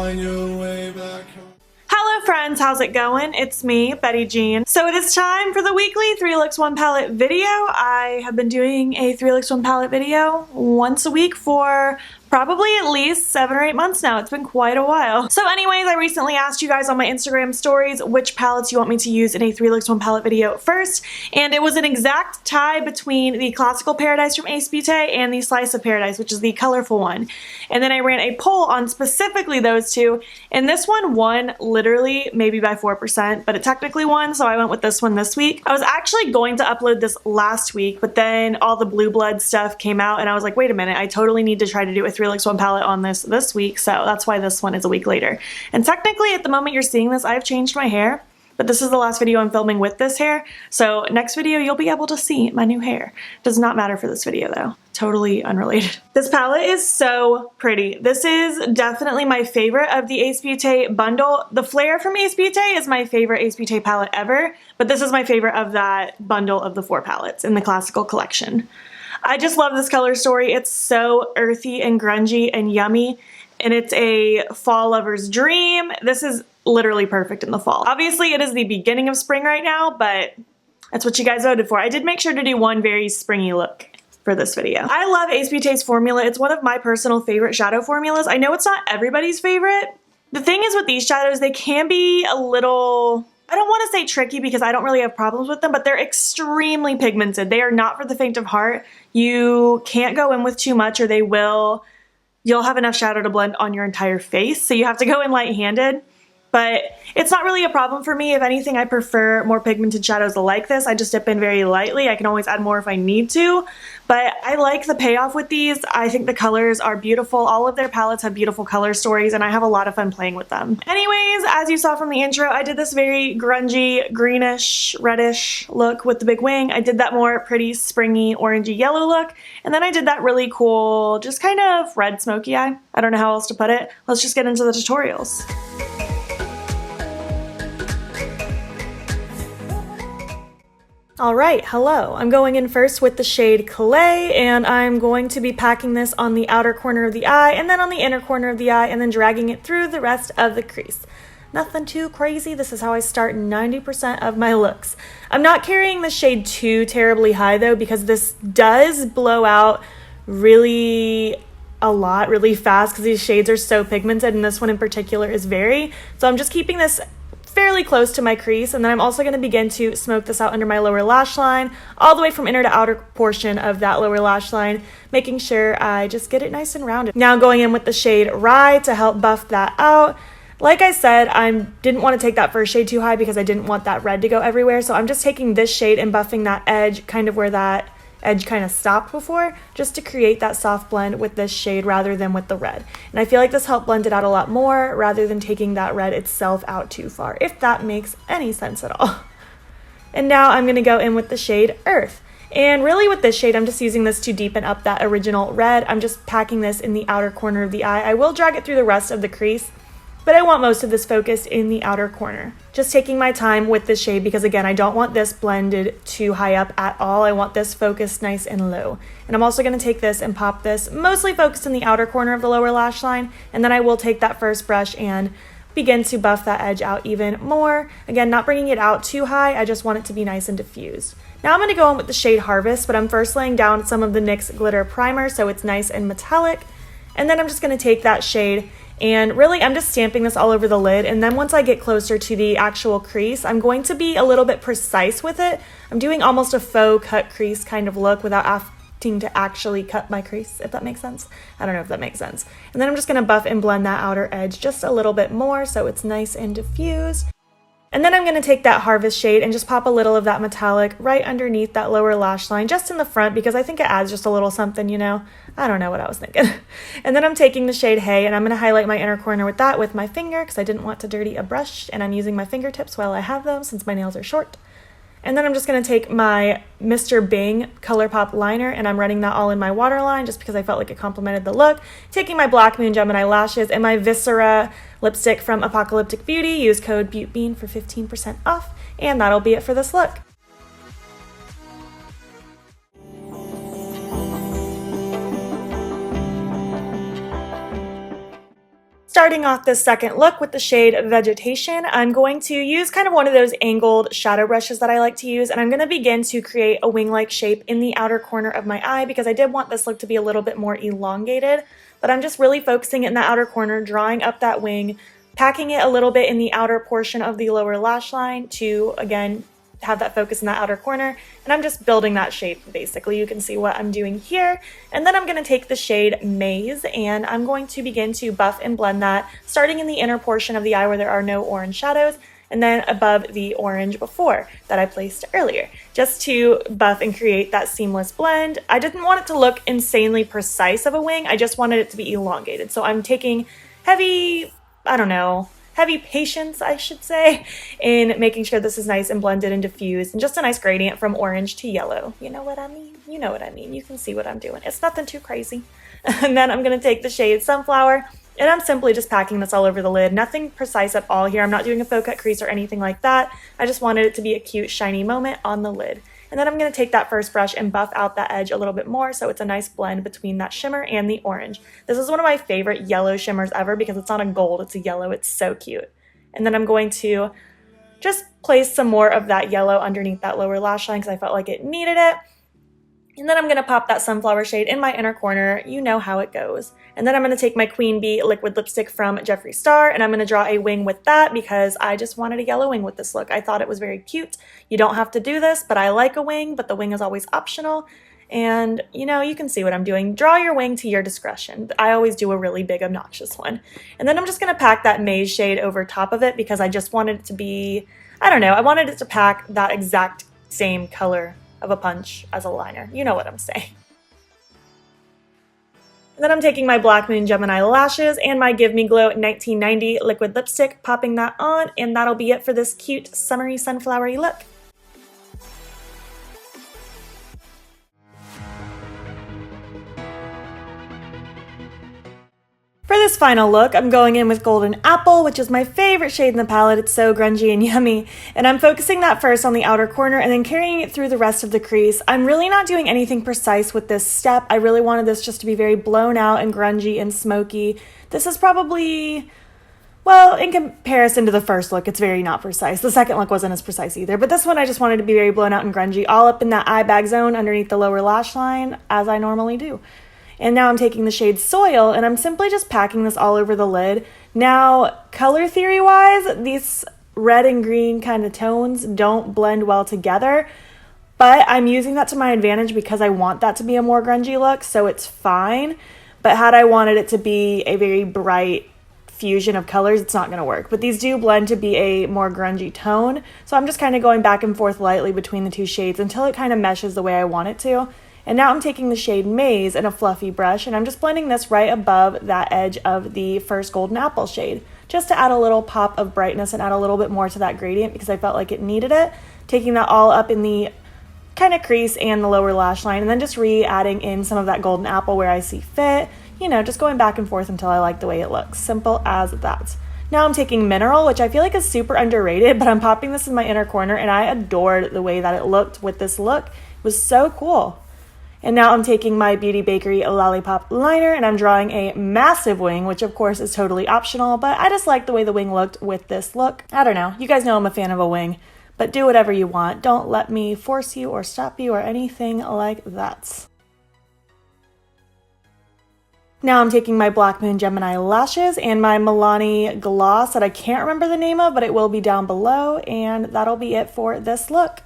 find your way back home. Hello friends, how's it going? It's me, Betty Jean. So it is time for the weekly 3 Looks 1 Palette video. I have been doing a 3 Looks 1 Palette video once a week for probably at least 7 or 8 months now. It's been quite a while. So anyways, I recently asked you guys on my Instagram stories which palettes you want me to use in a 3 Looks 1 Palette video first, and it was an exact tie between the Classical Paradise from Ace Beaute and the Slice of Paradise, which is the colorful one. And then I ran a poll on specifically those two, and this one won literally maybe by 4%, but it technically won, so I went with this one this week. I was actually going to upload this last week, but then all the Blue Blood stuff came out, and I was like, wait a minute, I totally need to try to do a 3 Looks 1 palette on this week, so that's why this one is a week later. And technically, at the moment you're seeing this, I've changed my hair, but this is the last video I'm filming with this hair, so next video you'll be able to see my new hair. Does not matter for this video though. Totally unrelated. This palette is so pretty. This is definitely my favorite of the Ace Beaute bundle. The Flare from Ace Beaute is my favorite Ace Beaute palette ever, but this is my favorite of that bundle of the 4 palettes in the Classical collection. I just love this color story. It's so earthy and grungy and yummy, and it's a fall lover's dream. This is literally perfect in the fall. Obviously, it is the beginning of spring right now, but that's what you guys voted for. I did make sure to do one very springy look for this video. I love Ace Beaute's formula. It's one of my personal favorite shadow formulas. I know it's not everybody's favorite. The thing is with these shadows, they can be a little, I don't want to say tricky because I don't really have problems with them, but they're extremely pigmented. They are not for the faint of heart. You can't go in with too much or you'll have enough shadow to blend on your entire face. So you have to go in light-handed. But it's not really a problem for me. If anything, I prefer more pigmented shadows like this. I just dip in very lightly. I can always add more if I need to. But I like the payoff with these. I think the colors are beautiful. All of their palettes have beautiful color stories, and I have a lot of fun playing with them. Anyways, as you saw from the intro, I did this very grungy, greenish, reddish look with the big wing. I did that more pretty springy, orangey yellow look. And then I did that really cool, just kind of red smoky eye. I don't know how else to put it. Let's just get into the tutorials. Alright, hello. I'm going in first with the shade Clay, and I'm going to be packing this on the outer corner of the eye, and then on the inner corner of the eye, and then dragging it through the rest of the crease. Nothing too crazy. This is how I start 90% of my looks. I'm not carrying the shade too terribly high though, because this does blow out really fast because these shades are so pigmented, and this one in particular is very. So I'm just keeping this fairly close to my crease, and then I'm also going to begin to smoke this out under my lower lash line, all the way from inner to outer portion of that lower lash line, making sure I just get it nice and rounded. Now going in with the shade Rye to help buff that out. Like I said, I didn't want to take that first shade too high because I didn't want that red to go everywhere, so I'm just taking this shade and buffing that edge, kind of where that edge kind of stopped before, just to create that soft blend with this shade rather than with the red. And I feel like this helped blend it out a lot more rather than taking that red itself out too far, if that makes any sense at all. And now I'm going to go in with the shade Earth. And really with this shade, I'm just using this to deepen up that original red. I'm just packing this in the outer corner of the eye. I will drag it through the rest of the crease, but I want most of this focused in the outer corner. Just taking my time with this shade because again, I don't want this blended too high up at all. I want this focused nice and low. And I'm also gonna take this and pop this mostly focused in the outer corner of the lower lash line. And then I will take that first brush and begin to buff that edge out even more. Again, not bringing it out too high. I just want it to be nice and diffused. Now I'm gonna go in with the shade Harvest, but I'm first laying down some of the NYX Glitter Primer so it's nice and metallic. And then I'm just gonna take that shade and really I'm just stamping this all over the lid, and then once I get closer to the actual crease, I'm going to be a little bit precise with it. I'm doing almost a faux cut crease kind of look without having to actually cut my crease, if that makes sense. I don't know if that makes sense. And then I'm just going to buff and blend that outer edge just a little bit more so it's nice and diffused. And then I'm going to take that Harvest shade and just pop a little of that metallic right underneath that lower lash line, just in the front, because I think it adds just a little something, you know? I don't know what I was thinking. And then I'm taking the shade Hay, and I'm going to highlight my inner corner with that with my finger, because I didn't want to dirty a brush, and I'm using my fingertips while I have them, since my nails are short. And then I'm just going to take my Mr. Bing ColourPop liner, and I'm running that all in my waterline just because I felt like it complemented the look. Taking my Black Moon Gemini lashes and my Viscera lipstick from Apocalyptic Beauty. Use code BEAUTBEAN for 15% off, and that'll be it for this look. Starting off this second look with the shade Vegetation, I'm going to use kind of one of those angled shadow brushes that I like to use, and I'm going to begin to create a wing-like shape in the outer corner of my eye because I did want this look to be a little bit more elongated, but I'm just really focusing it in the outer corner, drawing up that wing, packing it a little bit in the outer portion of the lower lash line to, again, have that focus in that outer corner, and I'm just building that shape basically. You can see what I'm doing here, and then I'm going to take the shade Maze and I'm going to begin to buff and blend that, starting in the inner portion of the eye where there are no orange shadows, and then above the orange before that I placed earlier, just to buff and create that seamless blend. I didn't want it to look insanely precise of a wing, I just wanted it to be elongated, so I'm taking heavy patience, I should say, in making sure this is nice and blended and diffused, and just a nice gradient from orange to yellow. You know what I mean? You know what I mean. You can see what I'm doing. It's nothing too crazy. And then I'm going to take the shade Sunflower, and I'm simply just packing this all over the lid. Nothing precise at all here. I'm not doing a faux cut crease or anything like that. I just wanted it to be a cute, shiny moment on the lid. And then I'm going to take that first brush and buff out that edge a little bit more so it's a nice blend between that shimmer and the orange. This is one of my favorite yellow shimmers ever because it's not a gold, it's a yellow. It's so cute. And then I'm going to just place some more of that yellow underneath that lower lash line because I felt like it needed it. And then I'm going to pop that Sunflower shade in my inner corner. You know how it goes. And then I'm going to take my Queen Bee liquid lipstick from Jeffree Star, and I'm going to draw a wing with that because I just wanted a yellow wing with this look. I thought it was very cute. You don't have to do this, but I like a wing, but the wing is always optional. And, you know, you can see what I'm doing. Draw your wing to your discretion. I always do a really big, obnoxious one. And then I'm just going to pack that Maze shade over top of it because I just wanted it to be, I don't know, I wanted it to pack that exact same color of a punch as a liner. You know what I'm saying. And then I'm taking my Black Moon Gemini lashes and my Give Me Glow 1990 liquid lipstick, popping that on, and that'll be it for this cute, summery, sunflowery look. For this final look, I'm going in with Golden Apple, which is my favorite shade in the palette. It's so grungy and yummy. And I'm focusing that first on the outer corner and then carrying it through the rest of the crease. I'm really not doing anything precise with this step. I really wanted this just to be very blown out and grungy and smoky. This is probably, well, in comparison to the first look, it's very not precise. The second look wasn't as precise either. But this one I just wanted to be very blown out and grungy, all up in that eye bag zone underneath the lower lash line, as I normally do. And now I'm taking the shade Soil, and I'm simply just packing this all over the lid. Now, color theory-wise, these red and green kind of tones don't blend well together, but I'm using that to my advantage because I want that to be a more grungy look, so it's fine. But had I wanted it to be a very bright fusion of colors, it's not going to work. But these do blend to be a more grungy tone, so I'm just kind of going back and forth lightly between the two shades until it kind of meshes the way I want it to. And now I'm taking the shade Maze in a fluffy brush, and I'm just blending this right above that edge of the first Golden Apple shade, just to add a little pop of brightness and add a little bit more to that gradient because I felt like it needed it. Taking that all up in the kind of crease and the lower lash line, and then just re-adding in some of that Golden Apple where I see fit. You know, just going back and forth until I like the way it looks. Simple as that. Now I'm taking Mineral, which I feel like is super underrated, but I'm popping this in my inner corner, and I adored the way that it looked with this look. It was so cool. And now I'm taking my Beauty Bakerie Lollipop liner, and I'm drawing a massive wing, which of course is totally optional, but I just like the way the wing looked with this look. I don't know, you guys know I'm a fan of a wing, but do whatever you want. Don't let me force you or stop you or anything like that. Now I'm taking my Black Moon Gemini lashes and my Milani gloss that I can't remember the name of, but it will be down below, and that'll be it for this look.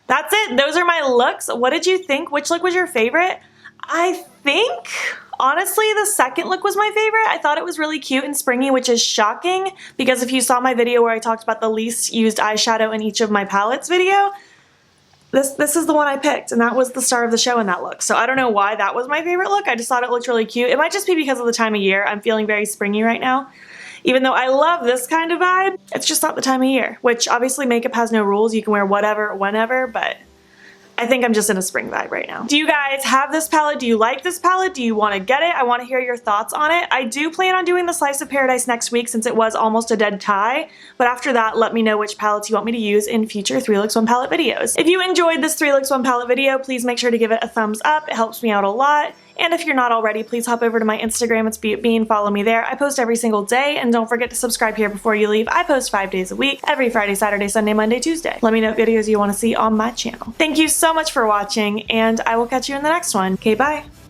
That's it. Those are my looks. What did you think? Which look was your favorite? I think, honestly, the second look was my favorite. I thought it was really cute and springy, which is shocking because if you saw my video where I talked about the least used eyeshadow in each of my palettes video, this is the one I picked, and that was the star of the show in that look. So I don't know why that was my favorite look. I just thought it looked really cute. It might just be because of the time of year. I'm feeling very springy right now. Even though I love this kind of vibe, it's just not the time of year, which obviously makeup has no rules. You can wear whatever, whenever, but I think I'm just in a spring vibe right now. Do you guys have this palette? Do you like this palette? Do you want to get it? I want to hear your thoughts on it. I do plan on doing the Slice of Paradise next week since it was almost a dead tie, but after that, let me know which palettes you want me to use in future 3 Looks 1 Palette videos. If you enjoyed this 3 Looks 1 Palette video, please make sure to give it a thumbs up. It helps me out a lot. And if you're not already, please hop over to my Instagram, it's beautbean, follow me there. I post every single day, and don't forget to subscribe here before you leave. I post 5 days a week, every Friday, Saturday, Sunday, Monday, Tuesday. Let me know what videos you want to see on my channel. Thank you so much for watching, and I will catch you in the next one. Okay, bye.